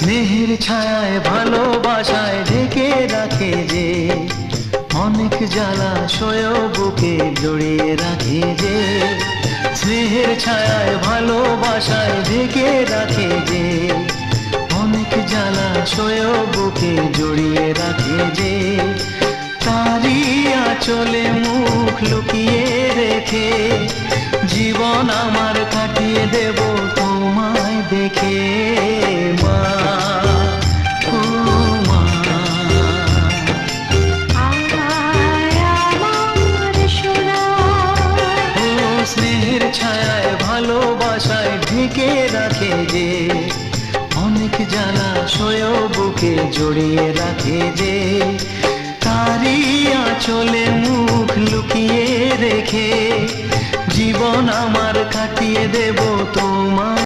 স্নেহের ছায়ায় ভালোবাসায় ঢেকে রাখে যে, অনেক জ্বালাশয় বুকে জড়িয়ে রাখে যে। স্নেহের ছায়ায় ভালোবাসায় ঢেকে রাখে যে, অনেক জ্বালাশয় বুকে জড়িয়ে রাখে যে। তারি আঁচলে মুখ লুকিয়ে রেখে জীবন আমার কাটিয়ে দেব তোমায় দেখে। মা, ও মা, ও স্নেহের ছায়ায় ভালোবাসায় ঢেকে রাখে যে, অনেক জ্বালাশয় বুকে জড়িয়ে রাখে যে। তারি আঁচলে মুখ লুকিয়ে রেখে জীবন আমার কাটিয়ে দেব তোমার।